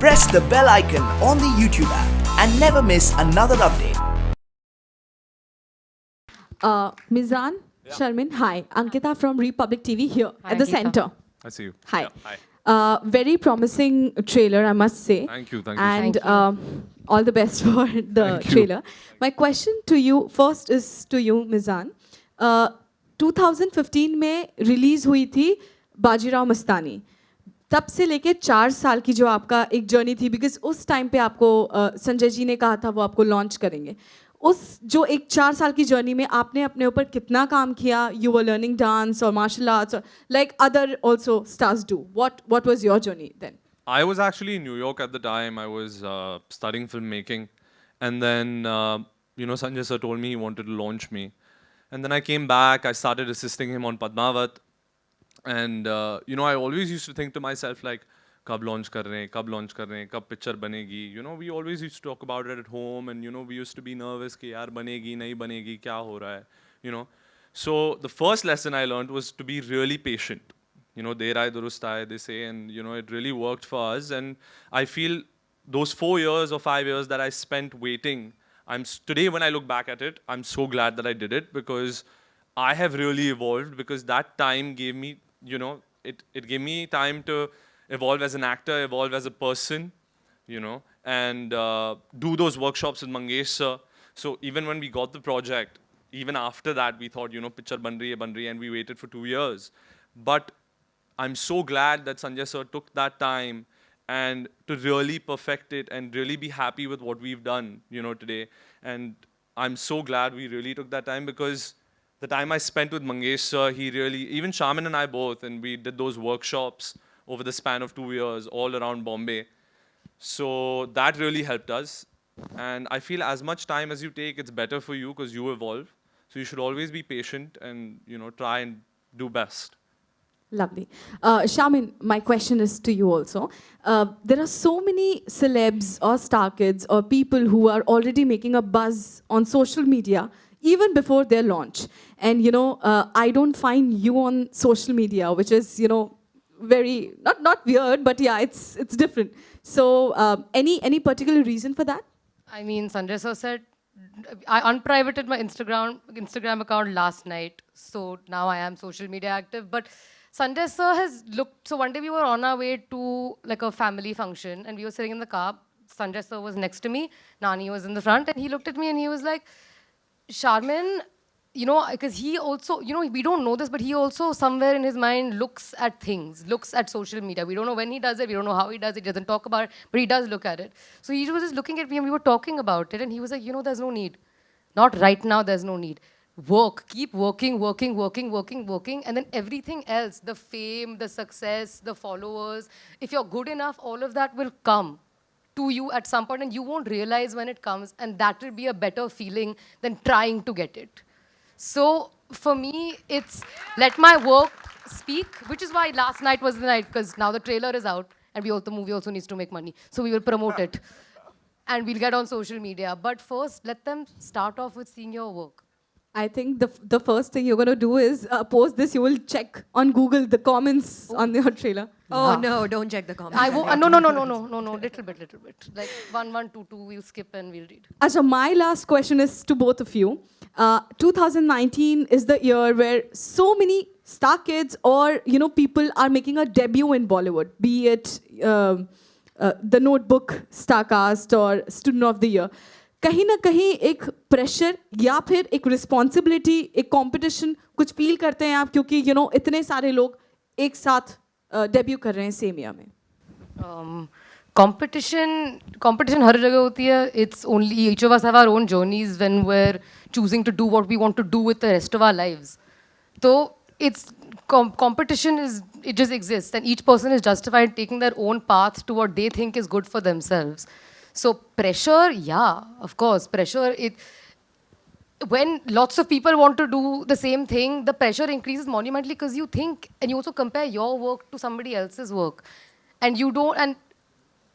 Press the bell icon on the YouTube app and never miss another update. Mizan, Sharmin, hi. Ankita from Republic TV here Hi, at the Ankita. center. I see you. Hi. Yeah, hi. Very promising trailer, I must say. Thank you. Thank you. And Thank you. all the best for the Thank you. trailer. My question to you first is to you, Mizan. 2015 में release हुई थी बाजीराव मस्तानी. तब से लेके 4 साल की जो आपका एक जर्नी थी, बिकॉज उस टाइम पे आपको संजय जी ने कहा था वो आपको लॉन्च करेंगे. उस जो एक 4 साल की जर्नी में आपने अपने ऊपर कितना काम किया? यू वर लर्निंग डांस और martial arts, like other also stars do. What was your journey then? I was actually in New York at the time. I was studying filmmaking, and then Sanjay sir told me he wanted to launch me, and then I came back. I started assisting him on Padmavat, and I always used to think to myself like, कब launch कर रहे हैं, कब launch कर रहे हैं, कब picture बनेगी. We always used to talk about it at home, and we used to be nervous कि यार बनेगी नहीं बनेगी क्या हो रहा है. So the first lesson I learned was to be really patient. Der aaye durust aaye, they say, and it really worked for us. And I feel those 4 years or 5 years that I spent waiting, today when I look back at it, I'm so glad that I did it, because I have really evolved, because that time gave me, it gave me time to evolve as an actor, evolve as a person, and do those workshops with Mangesh sir. So even when we got the project, even after that, we thought, picture ban rahi hai, and we waited for 2 years. But I'm so glad that Sanjay sir took that time and to really perfect it and really be happy with what we've done, today. And I'm so glad we really took that time, because the time I spent with Mangesh sir, he really, even Shaman and I both, and we did those workshops over the span of 2 years all around Bombay. So that really helped us. And I feel as much time as you take, it's better for you, because you evolve. So you should always be patient and, try and do best. Lovely. Shamin, my question is to you also. There are so many celebs or star kids or people who are already making a buzz on social media even before their launch. And, I don't find you on social media, which is, very, not weird, but yeah, it's different. So any particular reason for that? I mean, Sanjay sir said, I unprivated my Instagram account last night, so now I am social media active. But Sanjay sir has looked, so one day we were on our way to like a family function, and we were sitting in the car. Sanjay sir was next to me, Nani was in the front, and he looked at me and he was like, Sharmin, because he also, we don't know this, but he also somewhere in his mind looks at things, looks at social media. We don't know when he does it, we don't know how he does it, he doesn't talk about it, but he does look at it. So he was just looking at me and we were talking about it, and he was like, there's no need. Not right now, there's no need. Work, keep working, and then everything else, the fame, the success, the followers, if you're good enough, all of that will come to you at some point, and you won't realize when it comes, and that will be a better feeling than trying to get it. So for me, it's let my work speak, which is why last night was the night, because now the trailer is out, and the movie also needs to make money, so we will promote it, and we'll get on social media. But first, let them start off with seeing your work. I think the first thing you're going to do is post this. You will check on Google the comments on your trailer. Oh, no, don't check the comments. I won't, no, little bit. Like 1, 1, 2, 2, we'll skip and we'll read. Asha, my last question is to both of you. 2019 is the year where so many star kids or, people are making a debut in Bollywood, be it The Notebook, Starcast or Student of the Year. कहीं ना कहीं एक pressure या फिर एक responsibility, एक competition कुछ feel करते हैं आप, क्योंकि इतने सारे लोग एक साथ डेब्यू कर रहे हैं सेम ईयर में? Competition हर जगह होती है. It's only each of us have our own journeys when we're choosing to do what we want to do with the rest of our lives. So it's competition it just exists, and each person is justified taking their own path to what they think is good for themselves. So pressure, yeah, of course, pressure. When lots of people want to do the same thing, the pressure increases monumentally, because you think, and you also compare your work to somebody else's work. And you don't, and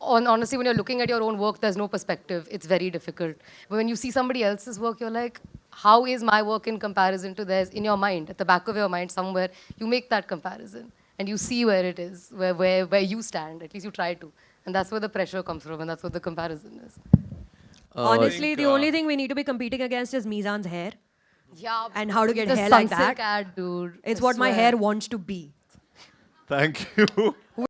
honestly, when you're looking at your own work, there's no perspective. It's very difficult. But when you see somebody else's work, you're like, how is my work in comparison to theirs? In your mind, at the back of your mind somewhere, you make that comparison. and you see where it is, where you stand. At least you try to, and that's where the pressure comes from, and that's what the comparison is. Honestly, the only thing we need to be competing against is Mizan's hair. Yeah. And how to get the hair like Sunsilk that. ad, dude. It's I what my swear. hair wants to be. Thank you.